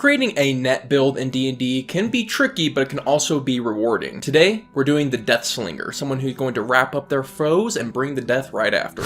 Creating a net build in D&D can be tricky, but it can also be rewarding. Today, we're doing the Death Slinger, someone who's going to wrap up their foes and bring the death right after.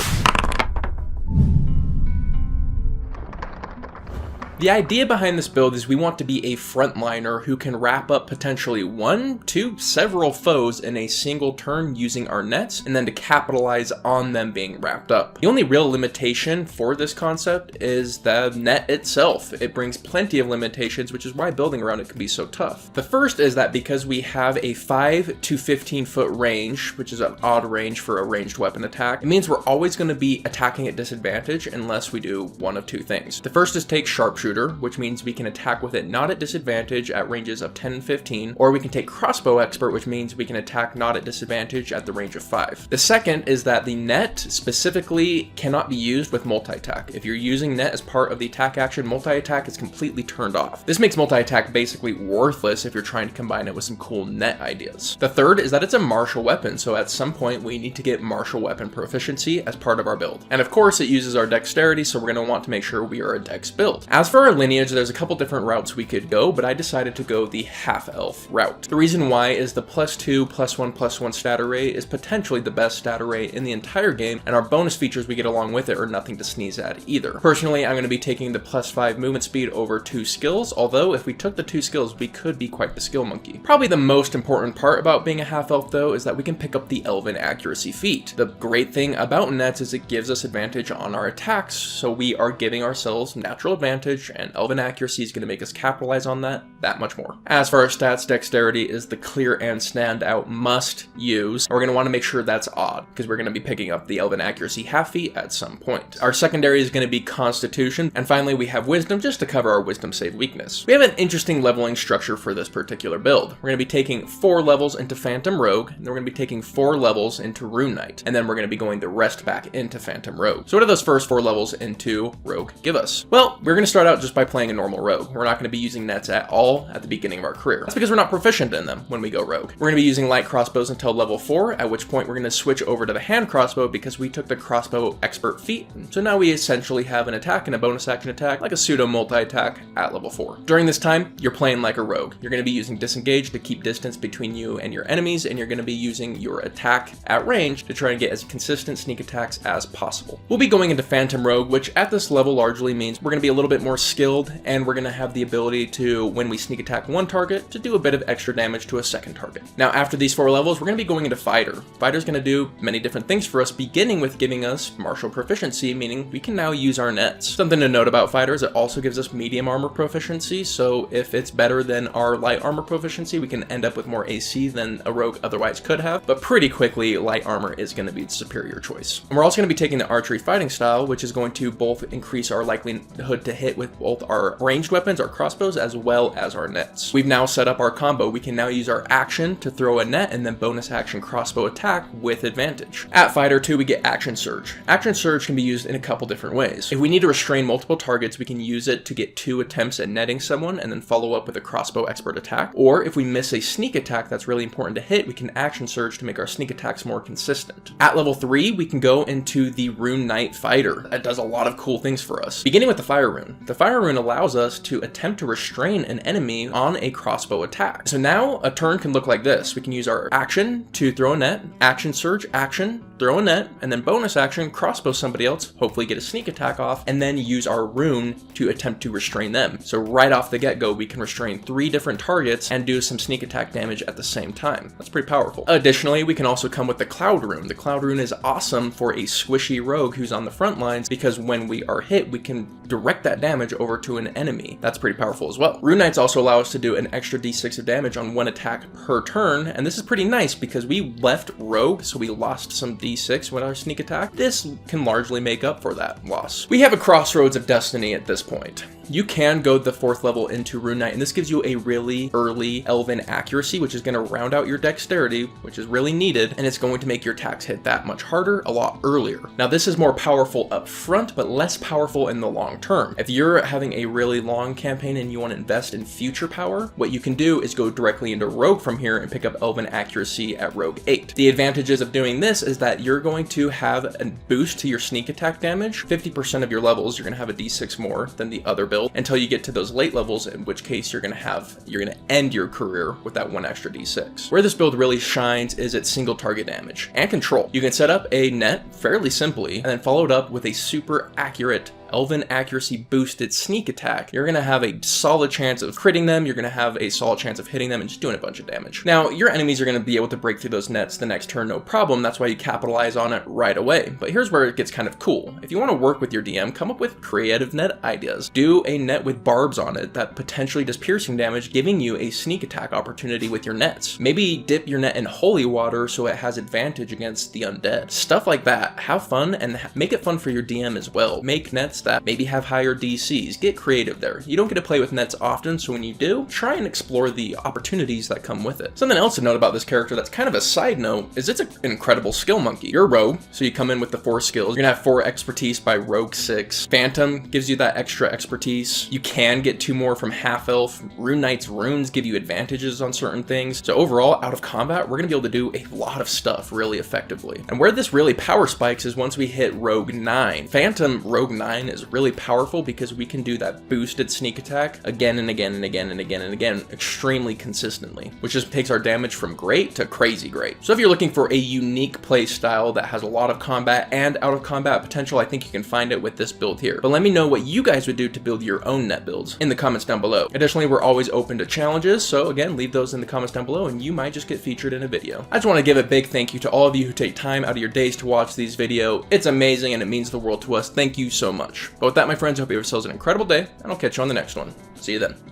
The idea behind this build is we want to be a frontliner who can wrap up potentially one to several foes in a single turn using our nets, and then to capitalize on them being wrapped up. The only real limitation for this concept is the net itself. It brings plenty of limitations, which is why building around it can be so tough. The first is that because we have a 5 to 15 foot range, which is an odd range for a ranged weapon attack, it means we're always going to be attacking at disadvantage unless we do one of two things. The first is take sharpshooter, which means we can attack with it not at disadvantage at ranges of 10 and 15, or we can take crossbow expert, which means we can attack not at disadvantage at the range of 5. The second is that the net specifically cannot be used with multi-attack. If you're using net as part of the attack action, multi-attack is completely turned off. This makes multi-attack basically worthless if you're trying to combine it with some cool net ideas. The third is that it's a martial weapon, so at some point we need to get martial weapon proficiency as part of our build. And of course it uses our dexterity, so we're going to want to make sure we are a dex build. As for our lineage, there's a couple different routes we could go, but I decided to go the half-elf route. The reason why is the +2/+1/+1 stat array is potentially the best stat array in the entire game, and our bonus features we get along with it are nothing to sneeze at either. Personally, I'm going to be taking the +5 movement speed over 2 skills, although if we took the 2 skills, we could be quite the skill monkey. Probably the most important part about being a half-elf, though, is that we can pick up the Elven accuracy feat. The great thing about nets is it gives us advantage on our attacks, so we are giving ourselves natural advantage, and Elven accuracy is going to make us capitalize on that much more. As for our stats, dexterity is the clear and standout must use. We're going to want to make sure that's odd, because we're going to be picking up the Elven accuracy half feat at some point. Our secondary is going to be constitution, and finally we have wisdom just to cover our wisdom save weakness. We have an interesting leveling structure for this particular build. We're going to be taking 4 levels into Phantom Rogue, and then we're going to be taking 4 levels into Rune Knight, and then we're going to be going the rest back into Phantom Rogue. So what do those first 4 levels into Rogue give us? Well, we're going to start out just by playing a normal rogue. We're not going to be using nets at all at the beginning of our career. That's because we're not proficient in them when we go rogue. We're going to be using light crossbows until level 4, at which point we're going to switch over to the hand crossbow because we took the crossbow expert feat. So now we essentially have an attack and a bonus action attack, like a pseudo multi-attack at level 4. During this time, you're playing like a rogue. You're going to be using disengage to keep distance between you and your enemies, and you're going to be using your attack at range to try and get as consistent sneak attacks as possible. We'll be going into Phantom Rogue, which at this level largely means we're going to be a little bit more skilled, and we're going to have the ability to, when we sneak attack one target, to do a bit of extra damage to a second target. Now, after these 4 levels, we're going to be going into Fighter. Fighter's going to do many different things for us, beginning with giving us martial proficiency, meaning we can now use our nets. Something to note about Fighter is it also gives us medium armor proficiency, so if it's better than our light armor proficiency, we can end up with more AC than a rogue otherwise could have, but pretty quickly, light armor is going to be the superior choice. And we're also going to be taking the archery fighting style, which is going to both increase our likelihood to hit with both our ranged weapons, our crossbows, as well as our nets. We've now set up our combo. We can now use our action to throw a net and then bonus action crossbow attack with advantage. At Fighter 2, we get Action Surge. Action Surge can be used in a couple different ways. If we need to restrain multiple targets, we can use it to get 2 attempts at netting someone and then follow up with a crossbow expert attack. Or if we miss a sneak attack that's really important to hit, we can Action Surge to make our sneak attacks more consistent. At level 3, we can go into the Rune Knight Fighter. That does a lot of cool things for us. Beginning with the Fire Rune. The Fire Rune allows us to attempt to restrain an enemy on a crossbow attack. So now a turn can look like this. We can use our action to throw a net, action surge, action, throw a net, and then bonus action, crossbow somebody else, hopefully get a sneak attack off, and then use our rune to attempt to restrain them. So right off the get-go, we can restrain 3 different targets and do some sneak attack damage at the same time. That's pretty powerful. Additionally, we can also come with the Cloud Rune. The Cloud Rune is awesome for a squishy rogue who's on the front lines because when we are hit, we can direct that damage over to an enemy. That's pretty powerful as well. Rune Knights also allow us to do an extra d6 of damage on 1 attack per turn, and this is pretty nice because we left rogue, so we lost some d6 with our sneak attack. This can largely make up for that loss. We have a crossroads of destiny at this point. You can go the 4th level into Rune Knight, and this gives you a really early Elven accuracy, which is going to round out your dexterity, which is really needed, and it's going to make your attacks hit that much harder a lot earlier. Now, this is more powerful up front, but less powerful in the long term. If you're having a really long campaign and you want to invest in future power, what you can do is go directly into Rogue from here and pick up Elven accuracy at Rogue 8. The advantages of doing this is that you're going to have a boost to your sneak attack damage. 50% of your levels, you're going to have a d6 more than the other build. build until you get to those late levels, in which case you're gonna end your career with that 1 extra d6. Where this build really shines is its single target damage and control. You can set up a net fairly simply and then follow it up with a super accurate Elven accuracy boosted sneak attack. You're gonna have a solid chance of critting them, you're gonna have a solid chance of hitting them and just doing a bunch of damage. Now, your enemies are gonna be able to break through those nets the next turn, no problem. That's why you capitalize on it right away. But here's where it gets kind of cool. If you wanna work with your DM, come up with creative net ideas. Do a net with barbs on it that potentially does piercing damage, giving you a sneak attack opportunity with your nets. Maybe dip your net in holy water so it has advantage against the undead. Stuff like that. Have fun and make it fun for your DM as well. Make nets that maybe have higher DCs. Get creative there. You don't get to play with nets often, so when you do, try and explore the opportunities that come with it. Something else to note about this character that's kind of a side note is it's an incredible skill monkey. You're a rogue, so you come in with the 4 skills. You're gonna have 4 expertise by rogue 6. Phantom gives you that extra expertise. You can get 2 more from half elf. Rune Knight's runes give you advantages on certain things. So overall, out of combat, we're gonna be able to do a lot of stuff really effectively. And where this really power spikes is once we hit rogue 9. Phantom rogue 9 is really powerful because we can do that boosted sneak attack again and again and again and again and again extremely consistently, which just takes our damage from great to crazy great. So if you're looking for a unique play style that has a lot of combat and out of combat potential, I think you can find it with this build here. But let me know what you guys would do to build your own net builds in the comments down below. Additionally, we're always open to challenges, so again, leave those in the comments down below and you might just get featured in a video. I just want to give a big thank you to all of you who take time out of your days to watch these videos. It's amazing and it means the world to us. Thank you so much. But with that, my friends, I hope you have yourselves an incredible day, and I'll catch you on the next one. See you then.